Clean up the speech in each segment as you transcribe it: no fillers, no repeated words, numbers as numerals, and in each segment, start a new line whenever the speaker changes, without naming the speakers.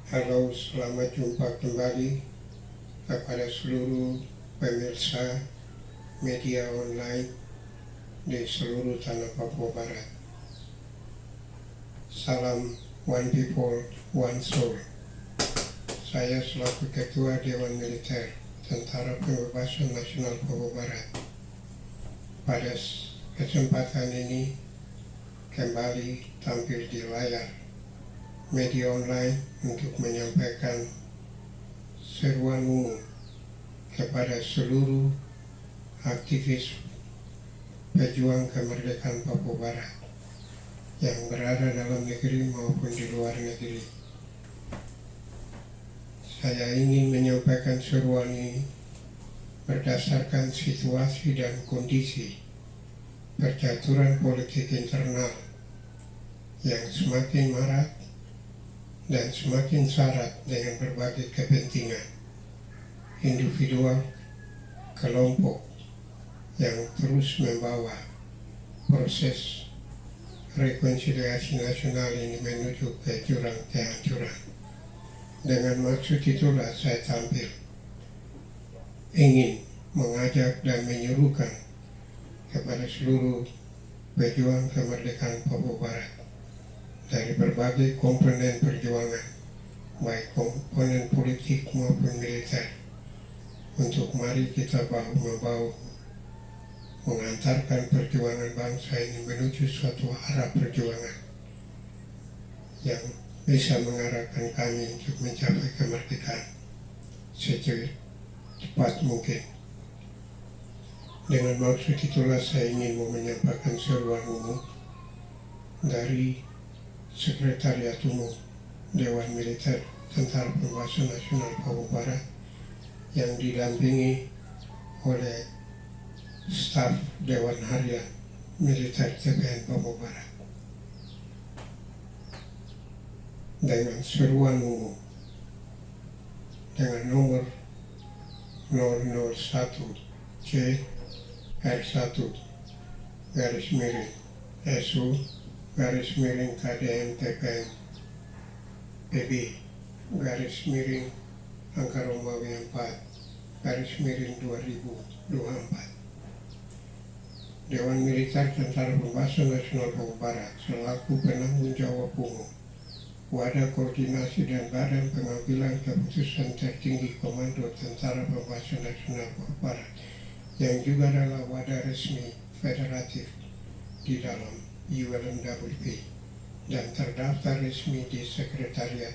Halo, selamat jumpa kembali kepada seluruh pemirsa media online di seluruh tanah Papua Barat. Salam One People, One Soul. Saya selaku Ketua Dewan Militer Tentara Pembebasan Nasional Papua Barat pada kesempatan ini kembali tampil di layar media online untuk menyampaikan seruan umum kepada seluruh aktivis pejuang kemerdekaan Papua Barat yang berada dalam negeri maupun di luar negeri. Saya ingin menyampaikan seruan ini berdasarkan situasi dan kondisi percaturan politik internal yang semakin marak dan semakin syarat dengan berbagai kepentingan individual, kelompok yang terus membawa proses rekonsiliasi nasional ini menuju ke jurang kehancuran. Dengan maksud itulah saya tampil ingin mengajak dan menyuruhkan kepada seluruh pejuang kemerdekaan Papua Barat dari berbagai komponen perjuangan, baik komponen politik maupun militer, untuk mari kita bahu-membahu mengantarkan perjuangan bangsa ini menuju suatu arah perjuangan yang bisa mengarahkan kami untuk mencapai kemerdekaan secepat mungkin. Dengan maksud itulah saya ingin menyampaikan seruan umum dari Sekretariat Umum Dewan Militer Tentara Pembebasan Nasional Papua Barat yang didampingi oleh staf Dewan Harian Militer TPN Papua Barat. Dengan seruan umum dengan nomor 001 C R1 garis miring SU garis miring KDM TPN PB garis miring angka Romawi 4 garis miring 2024. Dewan Militer Tentara Pembebasan Nasional Papua Barat selaku penanggung jawab umum Wadah Koordinasi dan Badan Pengambilan Keputusan Tertinggi Komando Tentara Pembebasan Nasional Papua Barat yang juga adalah wadah resmi federatif di dalam ULMWP dan terdaftar resmi di Sekretariat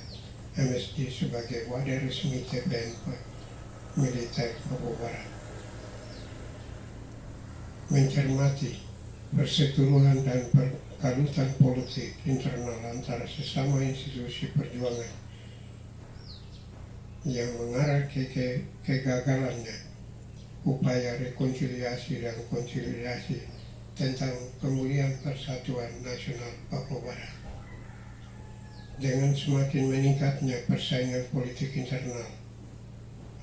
MSD sebagai wadah resmi TPN Militer Papua Barat. Mencermati perseteruan dan perkalutan politik internal antara sesama institusi perjuangan yang mengarah ke kegagalannya upaya rekonsiliasi dan konsolidasi tentang pemulihan persatuan nasional Papua Barat. Dengan semakin meningkatnya persaingan politik internal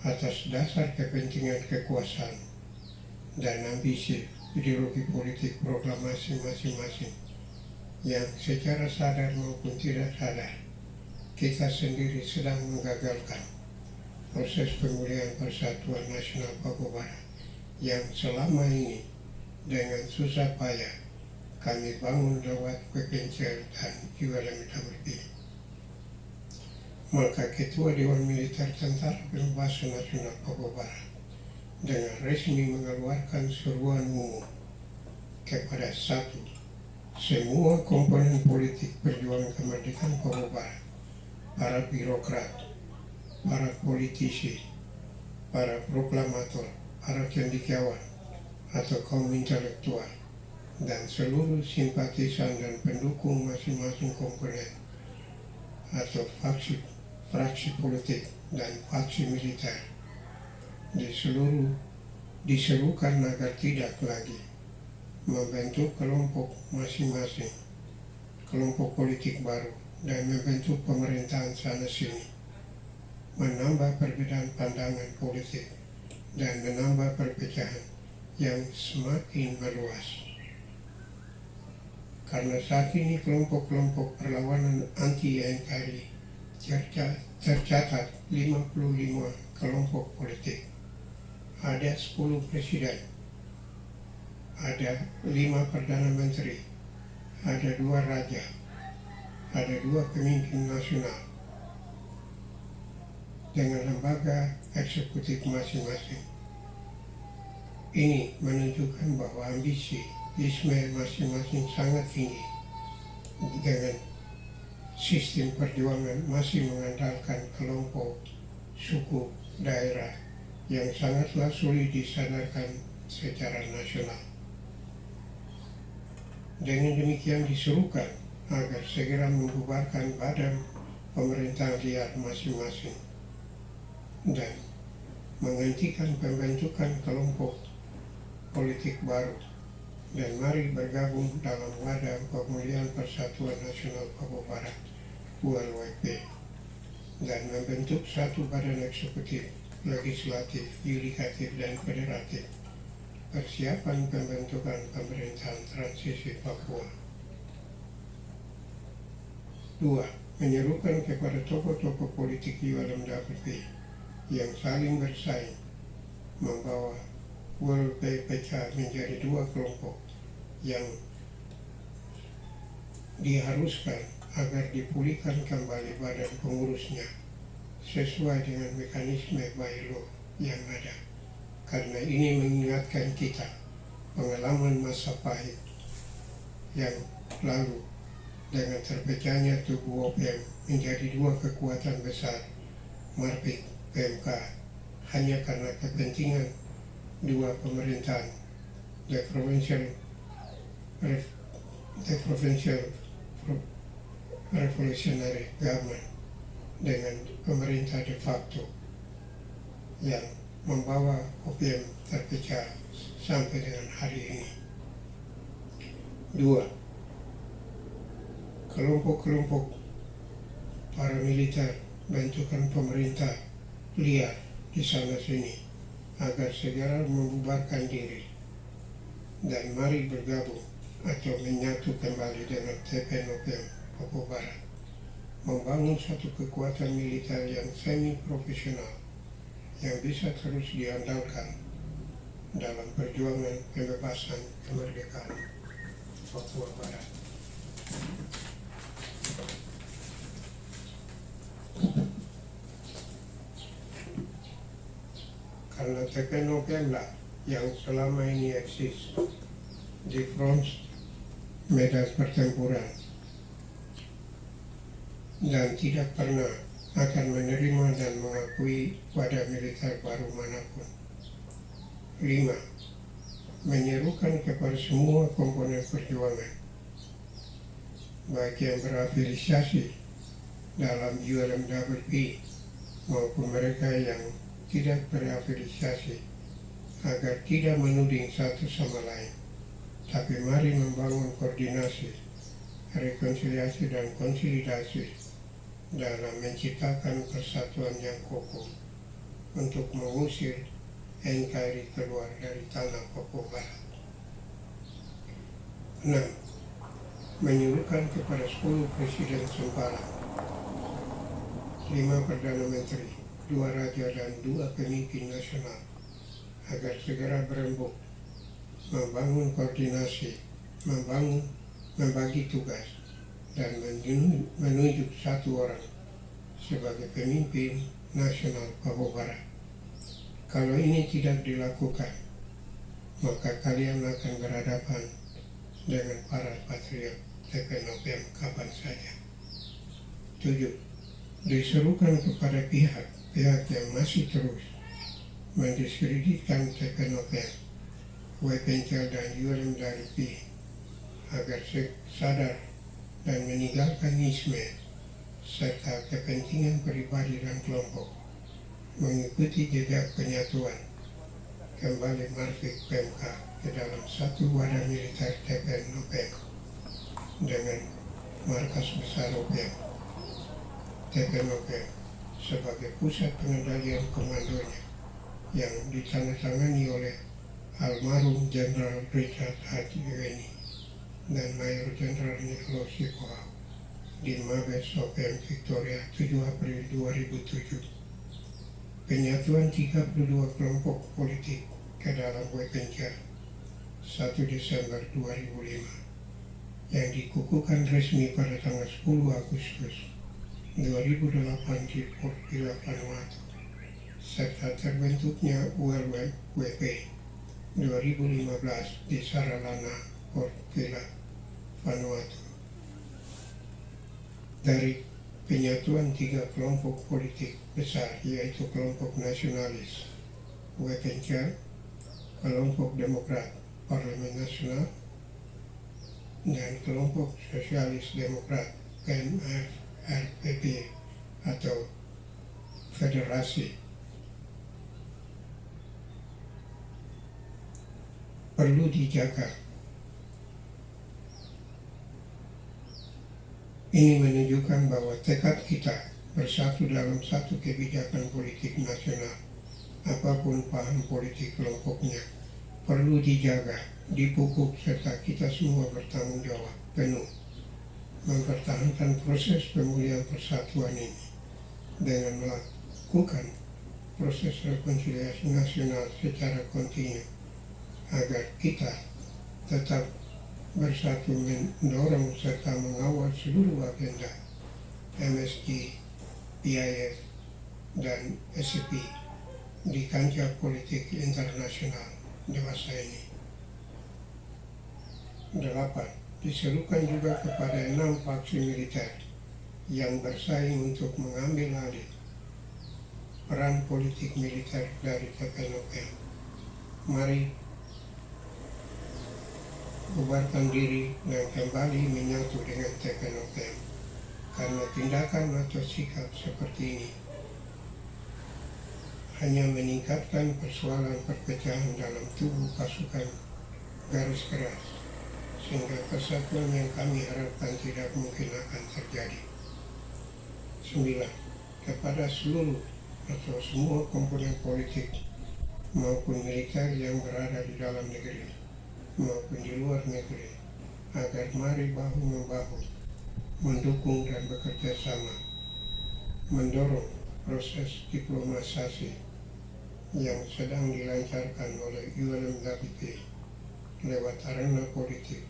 atas dasar kepentingan kekuasaan dan ambisi ideologi politik proklamasi masing-masing yang secara sadar maupun tidak sadar kita sendiri sedang menggagalkan proses pemulihan persatuan nasional Papua Barat yang selama ini dengan susah payah kami bangun lewat PPNCL dan ULMWP. Maka Ketua Dewan Militer Tentara Pembebasan Nasional Papua Barat dengan resmi mengeluarkan seruan umum kepada semua komponen politik perjuangan kemerdekaan Papua Barat, para birokrat, para politisi, para proklamator, para cendekiawan atau kaum intelektual, dan seluruh simpatisan dan pendukung masing-masing komponen atau fraksi politik dan faksi militer diserukan agar tidak lagi membentuk kelompok masing-masing, kelompok politik baru, dan membentuk pemerintahan sana-sini, menambah perbedaan pandangan politik dan menambah perpecahan yang semakin meluas. Karena saat ini kelompok-kelompok perlawanan anti-NKRI tercatat 55 kelompok politik, ada 10 presiden, ada 5 perdana menteri, ada 2 raja, ada 2 pemimpin nasional dengan lembaga eksekutif masing-masing. Ini menunjukkan bahwa ambisi Ismail masing-masing sangat tinggi dengan sistem perjuangan masih mengandalkan kelompok, suku, daerah yang sangatlah sulit disadarkan secara nasional. Dengan demikian diserukan agar segera membubarkan badan pemerintah liar masing-masing dan menghentikan pembentukan kelompok politik baru, dan mari bergabung dalam wadah pemulihan Persatuan Nasional Papua Barat (ULWP) dan membentuk satu badan eksekutif, legislatif, yudikatif, dan federatif, persiapan pembentukan pemerintahan transisi Papua. 2. Menyerukan kepada tokoh-tokoh politik ULMWP yang saling bersaing membawa ULP pecah menjadi 2 kelompok yang diharuskan agar dipulihkan kembali badan pengurusnya sesuai dengan mekanisme bylaw yang ada, karena ini mengingatkan kita pengalaman masa pahit yang lalu dengan terpecahnya tubuh OPM menjadi 2 kekuatan besar, Marpik, PMK, hanya karena kepentingan 2 pemerintahan, the Provincial Revolutionary Government dengan pemerintah de facto yang membawa OPM terpecah sampai dengan hari ini. 2. Kelompok-kelompok paramiliter bentukan pemerintah liar di sana-sini agar segera membubarkan diri dan mari bergabung atau menyatu kembali dengan TPNOPM Papua Barat, membangun satu kekuatan militer yang semi-profesional yang bisa terus diandalkan dalam perjuangan pembebasan kemerdekaan Papua Barat. Karena TPNOPM lah yang selama ini eksis di front medan pertempuran dan tidak pernah akan menerima dan mengakui wadah militer baru manapun. 5. Menyerukan kepada semua komponen perjuangan, baik yang berafiliasi dalam ULMWP maupun mereka yang tidak berafiliasi, agar tidak menuding satu sama lain, tapi mari membangun koordinasi, rekonsiliasi, dan konsolidasi dalam menciptakan persatuan yang kokoh untuk mengusir NKRI keluar dari tanah Papua Barat. 6. Menyuruhkan kepada 10 presiden sempara, 5 perdana menteri, 2 raja, dan 2 pemimpin nasional agar segera berembuk membangun koordinasi, membagi tugas, dan menunjuk satu orang sebagai pemimpin nasional Papua Barat. Kalau ini tidak dilakukan, maka kalian akan berhadapan dengan para patriot TPNOPM kapan saja. 7. Diserukan kepada pihak yang masih terus mendiskreditkan TPNOPM, WPNCL, dan ULMWP agar sadar dan meninggalkan Ismail serta kepentingan pribadi dan kelompok, mengikuti jejak penyatuan kembali Marpik PMK ke dalam satu wadah militer TPNOPM dengan markas besar OPM. TPNOPM sebagai pusat pengendalian komandonya yang ditandatangani oleh almarhum Jenderal Richard H. Weni dan Mayor Jenderal Nicholas Sikoha di Mabes OPM Victoria 7 April 2007. Penyatuan 32 kelompok politik ke dalam WPNCA 1 Desember 2005 yang dikukuhkan resmi pada tanggal 10 Agustus 2008 di Port Vila Vanuatu, serta terbentuknya ULWP 2015 di Saralana, Port Vila Vanuatu. Dari penyatuan 3 kelompok politik besar, yaitu kelompok nasionalis WPNCA, kelompok Demokrat Parlemen Nasional, dan kelompok Sosialis Demokrat PNRPP atau Federasi, perlu dijaga. Ini menunjukkan bahwa tekad kita bersatu dalam satu kebijakan politik nasional, apapun paham politik kelompoknya, perlu dijaga, dipupuk, serta kita semua bertanggung jawab penuh mempertahankan proses pemulihan persatuan ini dengan melakukan proses rekonsiliasi nasional secara kontinu agar kita tetap bersatu mendorong serta mengawal seluruh agenda MSG, PIF, dan SCP di kancah politik internasional dewasa ini. 8. Diserukan juga kepada 6 faksi militer yang bersaing untuk mengambil alih peran politik militer dari TPNOPM. Mari bubarkan diri dan kembali menyatu dengan TPNOPM, karena tindakan atau sikap seperti ini hanya meningkatkan persoalan perpecahan dalam tubuh pasukan garis keras, sehingga persatuan yang kami harapkan tidak mungkin akan terjadi. 9. Kepada seluruh atau semua komponen politik maupun militer yang berada di dalam negeri maupun di luar negeri, agar mari bahu-membahu mendukung dan bekerja sama mendorong proses diplomatisasi yang sedang dilancarkan oleh UNMWP lewat arena politik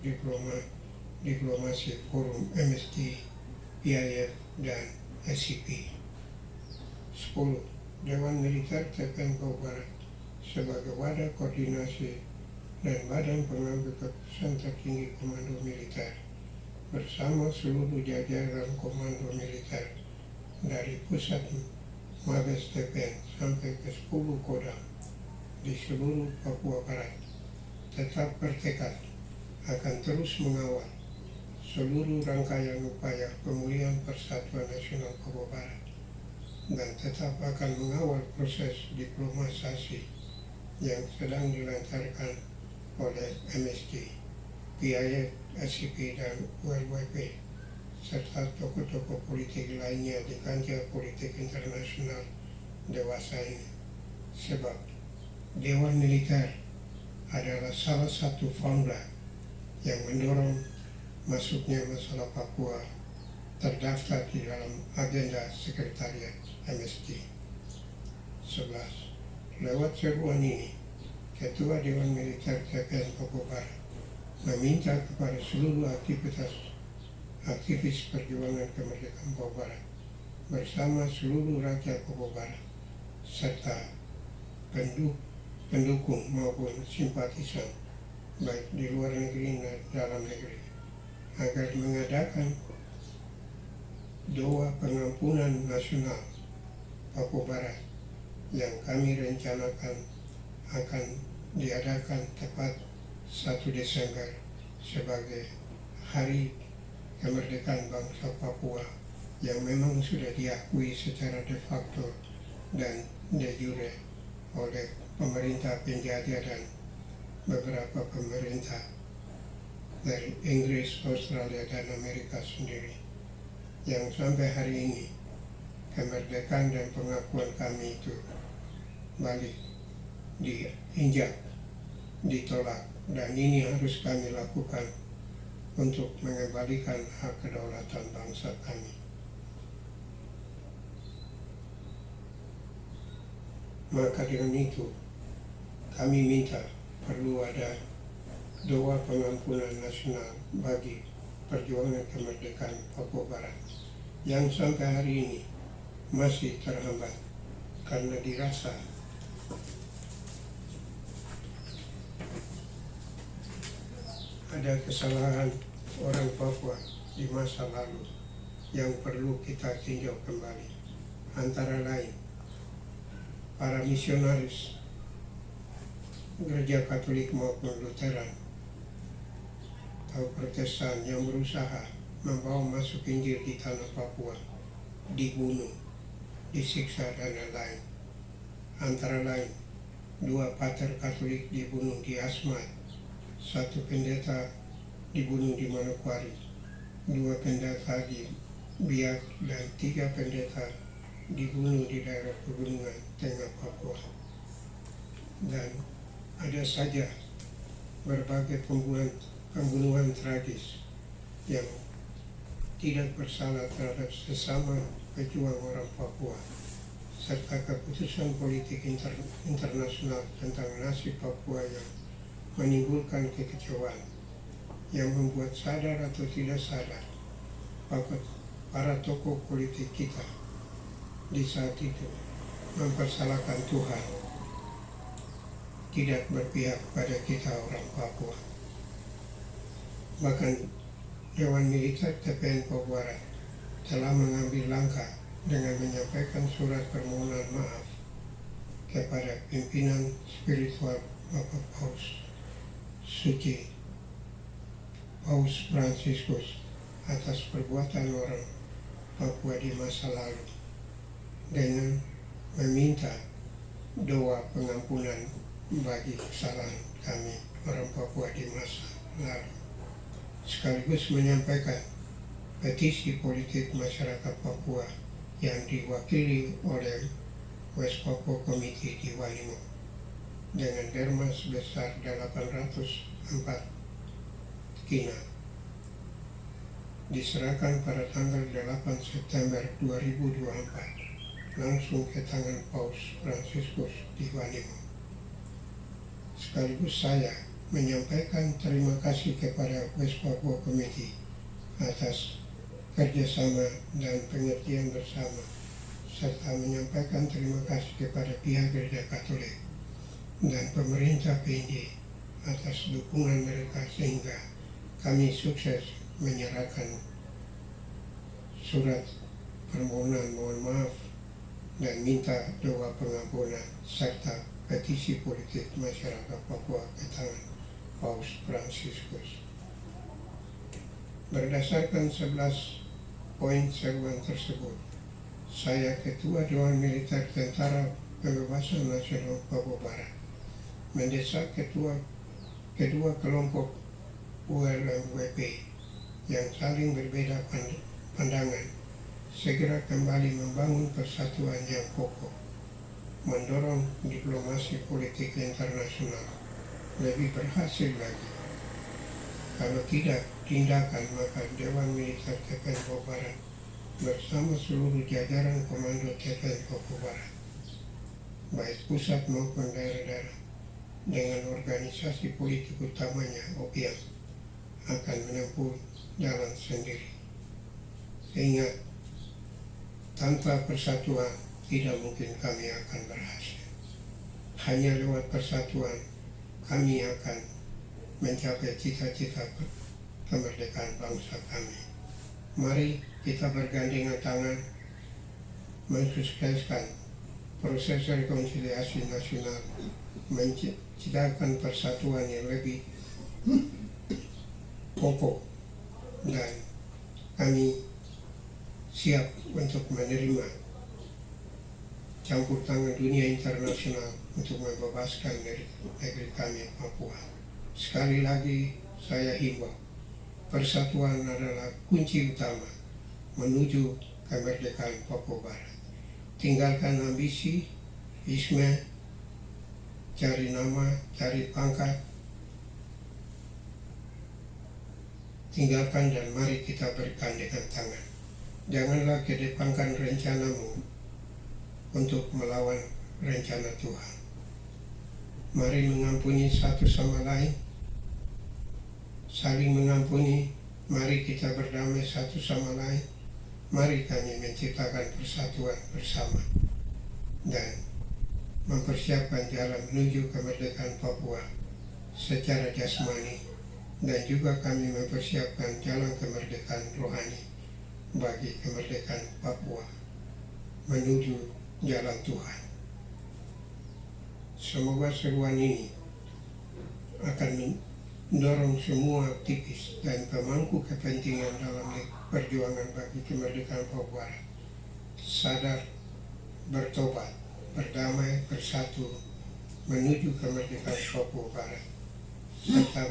diplomasi forum MSG, PIF, dan SCP. 10. Dewan Militer TPN Papua Barat sebagai wadah koordinasi dan badan pengambil keputusan tertinggi Komando Militer bersama seluruh jajaran Komando Militer dari pusat Mabes TPN sampai ke 10 Kodam di seluruh Papua Barat tetap bertekad akan terus mengawal seluruh rangkaian upaya pemulihan persatuan nasional Papua Barat dan tetap akan mengawal proses diplomatisasi yang sedang dilancarkan oleh MSG, PIF, SCP, dan ULWP, serta tokoh-tokoh politik lainnya di kancah politik internasional dewasa ini. Sebab Dewan Militer adalah salah satu founder yang mendorong masuknya masalah Papua terdaftar di dalam agenda sekretariat MSG. 11. Lewat seruan ini, Ketua Dewan Militer TPN Papua Barat meminta kepada seluruh aktivis perjuangan kemerdekaan Papua Barat bersama seluruh rakyat Papua Barat serta pendukung maupun simpatisan baik di luar negeri dan dalam negeri agar mengadakan doa pengampunan nasional Papua Barat yang kami rencanakan akan diadakan tepat 1 Desember sebagai Hari Kemerdekaan Bangsa Papua yang memang sudah diakui secara de facto dan de jure oleh pemerintah penjajah dan beberapa pemerintah dari Inggris, Australia, dan Amerika sendiri, yang sampai hari ini kemerdekaan dan pengakuan kami itu balik diinjak, ditolak, dan ini harus kami lakukan untuk mengembalikan hak kedaulatan bangsa kami. Maka dengan itu, kami minta perlu ada doa pengampunan nasional bagi perjuangan kemerdekaan Papua Barat yang sampai hari ini masih terhambat karena dirasa ada kesalahan orang Papua di masa lalu yang perlu kita tinjau kembali, antara lain para misionaris gereja Katolik maupun Lutheran atau Protestan yang berusaha membawa masuk Injil di tanah Papua dibunuh, disiksa dan lain-lain. Antara lain 2 pater Katolik dibunuh di Asmat, 1 pendeta dibunuh di Manokwari, 2 pendeta di Biak, dan 3 pendeta dibunuh di daerah pegunungan tengah Papua. Dan ada saja berbagai pembunuhan tragis yang tidak bersalah terhadap sesama pejuang orang Papua, serta keputusan politik internasional tentang nasib Papua yang menimbulkan kekecewaan, yang membuat sadar atau tidak sadar para tokoh politik kita di saat itu mempersalahkan Tuhan, tidak berpihak pada kita orang Papua. Bahkan Dewan Militer TPN Papua Barat telah mengambil langkah dengan menyampaikan surat permohonan maaf kepada pimpinan spiritual Bapak Paus Suci Paus Fransiskus atas perbuatan orang Papua di masa lalu, dengan meminta doa pengampunan bagi kesalahan kami orang Papua di masa lalu, sekaligus menyampaikan petisi politik masyarakat Papua yang diwakili oleh West Papua Committee di Wanimo dengan derma sebesar 804 kina, diserahkan pada tanggal 8 September 2024 langsung ke tangan Paus Fransiskus di Wanimo. Sekaligus saya menyampaikan terima kasih kepada West Papua Committee atas kerjasama dan pengertian bersama, serta menyampaikan terima kasih kepada pihak Gereja Katolik dan pemerintah PNJ atas dukungan mereka sehingga kami sukses menyerahkan surat permohonan mohon maaf dan minta doa pengampunan serta petisi politik masyarakat Papua ke tangan Paus Fransiskus. Berdasarkan 11 poin seruan tersebut, saya Ketua Dewan Militer Tentara Pembebasan Nasional Papua Barat mendesak kedua kelompok ULMWP yang saling berbeda pandangan segera kembali membangun persatuan yang kokoh, mendorong diplomasi politik internasional lebih berhasil lagi. Kalau tidak tindakan, maka Dewan Militer TPN Papua Barat bersama seluruh jajaran Komando TPN Papua Barat, baik pusat maupun daerah-daerah, dengan organisasi politik utamanya OPIAM, akan menempuh jalan sendiri. Ingat, tanpa persatuan tidak mungkin kami akan berhasil. Hanya lewat persatuan kami akan mencapai cita-cita kemerdekaan bangsa kami. Mari kita bergandengan tangan mensukseskan proses rekonsiliasi nasional, menciptakan persatuan yang lebih kokoh, dan kami siap untuk menerima campur tangan dunia internasional untuk membebaskan negeri kami Papua. Sekali lagi saya himbau, persatuan adalah kunci utama menuju kemerdekaan Papua Barat. Tinggalkan ambisi, isme, cari nama, cari pangkat, tinggalkan dan mari kita bergandengan tangan. Janganlah kedepankan rencanamu untuk melawan rencana Tuhan. Mari mengampuni satu sama lain, saling mengampuni, mari kita berdamai satu sama lain, mari kami menciptakan persatuan bersama dan mempersiapkan jalan menuju kemerdekaan Papua secara jasmani, dan juga kami mempersiapkan jalan kemerdekaan rohani bagi kemerdekaan Papua menuju jalan Tuhan. Semoga seruan ini akan mendorong semua aktivis dan pemangku kepentingan dalam perjuangan bagi kemerdekaan Papua sadar, bertobat, berdamai, bersatu menuju kemerdekaan Papua Barat, serta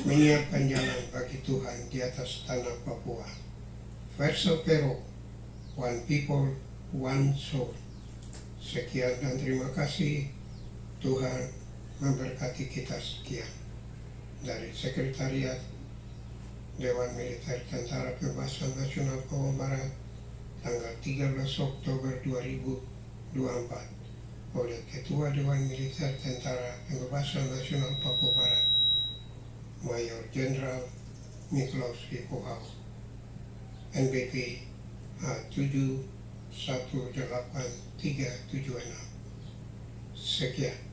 menyiapkan jalan bagi Tuhan di atas tanah Papua. Verso Pero, one people, one soul. Sekian dan terima kasih. Tuhan memberkati kita sekian. Dari Sekretariat Dewan Militer Tentara Pembebasan Nasional Papua Barat, tanggal 13 Oktober 2024, oleh Ketua Dewan Militer Tentara Pembebasan Nasional Papua Barat, Mayor Jenderal Niklaus Wipohau, NBP A718376. Sekian.